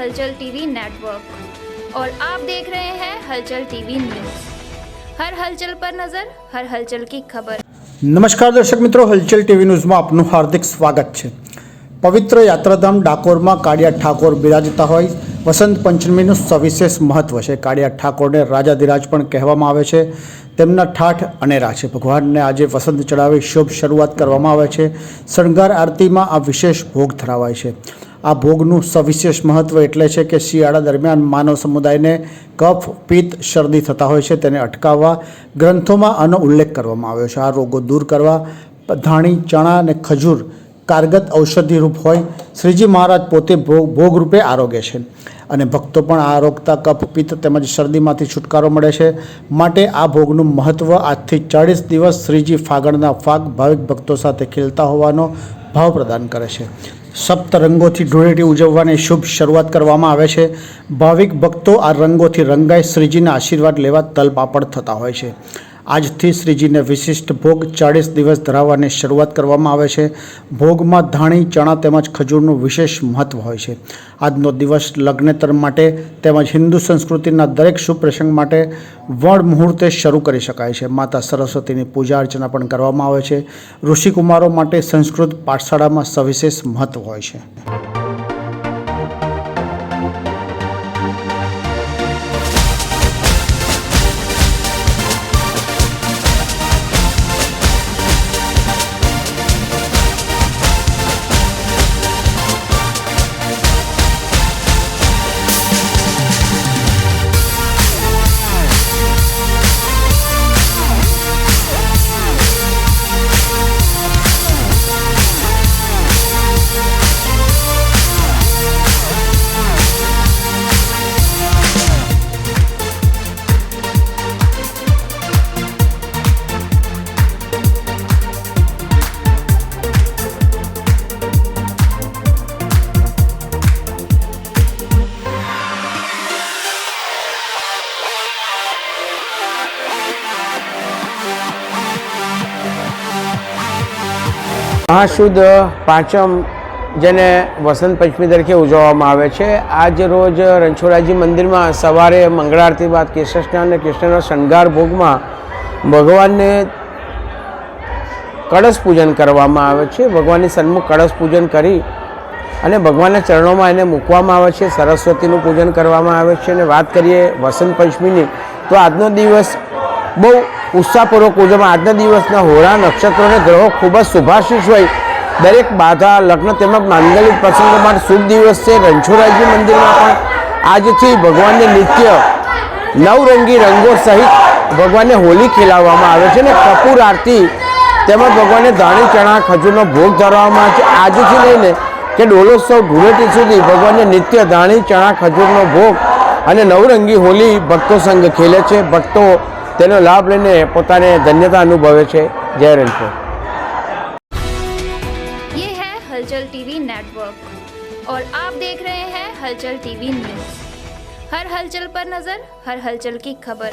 हलचल TV network और आप देख रहे हैं हलचल टीवी न्यूज़। हर हलचल पर नजर, हर हलचल की खबर। नमस्कार दर्शक मित्रों, हलचल टीवी न्यूज़ में आपનું हार्दिक स्वागत है। पवित्र यात्राधाम डाकोर में काड़िया ठाकोर बिराजता होय वसंत पंचमीનું સવિશેષ મહત્વ છે। કાળિયા ઠાકોરને રાજાધિરાજ પણ કહેવામાં આવે છે। તેમના ઠાઠ અનેરા છે। ભગવાનને આજે વસંત ચડાવી શુભ શરૂઆત કરવામાં આવે છે। શણગાર આરતીમાં આ વિશેષ ભોગ ધરાવાય છે। આ ભોગનું સવિશેષ મહત્વ એટલે છે કે શિયાળા દરમિયાન માનવ સમુદાયને કફ, પિત્ત, શરદી થતા હોય છે, તેને અટકાવવા ગ્રંથોમાં આનો ઉલ્લેખ કરવામાં આવ્યો છે। આ રોગો દૂર કરવા ધાણી, ચણા અને ખજૂર कारगत औषधि रूप होय। श्रीजी महाराज पोते भोग रूपे आरोग्य है અને ભક્તો પણ આ આરોગતા કફ, પિત્ત તેમજ શરદીમાંથી છુટકારો મળે છે। માટે આ ભોગનું મહત્વ આજથી 40 દિવસ શ્રીજી ફાગણના ફાગ ભાવિક ભક્તો સાથે ખીલતા હોવાનો ભાવ પ્રદાન કરે છે। સપ્ત રંગોથી ધૂળેટી ઉજવવાની શુભ શરૂઆત કરવામાં આવે છે। ભાવિક ભક્તો આ રંગોથી રંગાઈ શ્રીજીના આશીર્વાદ લેવા તલપાપડ થતા હોય છે। આજથી શ્રીજીને વિશિષ્ટ ભોગ 40 દિવસ ધરાવવાની શરૂઆત કરવામાં આવે છે। ભોગમાં ધાણી, ચણા તેમજ ખજૂરનું વિશેષ મહત્વ હોય છે। આજનો દિવસ લગ્નેતર માટે તેમજ હિન્દુ સંસ્કૃતિના દરેક શુભ પ્રસંગ માટે વણ મુહૂર્તે શરૂ કરી શકાય છે। માતા સરસ્વતીની પૂજા અર્ચના પણ કરવામાં આવે છે। ઋષિકુમારો માટે સંસ્કૃત પાઠશાળામાં સવિશેષ મહત્વ હોય છે। મહાશુદ્ધ પાંચમ જેને વસંત પંચમી તરીકે ઉજવવામાં આવે છે। આજ રોજ રણછોડરાયજી મંદિરમાં સવારે મંગળ આરતી બાદ કેસર સ્નાન અને કૃષ્ણના શણગાર ભોગમાં ભગવાનને કળશ પૂજન કરવામાં આવે છે। ભગવાનની સન્મુખ કળશ પૂજન કરી અને ભગવાનના ચરણોમાં એને મૂકવામાં આવે છે। સરસ્વતીનું પૂજન કરવામાં આવે છે। અને વાત કરીએ વસંત પંચમીની તો આજનો દિવસ બહુ ઉત્સાહપૂર્વક ઉજવવામાં। આજના દિવસના હોરા, નક્ષત્રો અને ગ્રહો ખૂબ જ શુભાશીષ હોય। દરેક બાધા, લગ્ન તેમજ માંગલિક પ્રસંગો માટે શુભ દિવસ છે। રણછોડરાયજી મંદિરમાં પણ આજથી ભગવાનને નિત્ય નવરંગી રંગો સહિત ભગવાનને હોલી ખેલાવવામાં આવે છે અને કપૂર આરતી તેમજ ભગવાનને ધાણી, ચણા, ખજૂરનો ભોગ ધરવામાં આવે છે। આજથી લઈને કે ડોલોત્સવ ધૂળેટી સુધી ભગવાનને નિત્ય ધાણી, ચણા, ખજૂરનો ભોગ અને નવરંગી હોલી ભક્તો સંગ ખેલે છે। ભક્તો તેનો લાભ લઈને પોતાને ધન્યતા અનુભવે છે। જય રણછોડ। ये है हलचल टीवी नेटवर्क और आप देख रहे हैं हलचल टीवी न्यूज़। हर हलचल पर नजर, हर हलचल की खबर।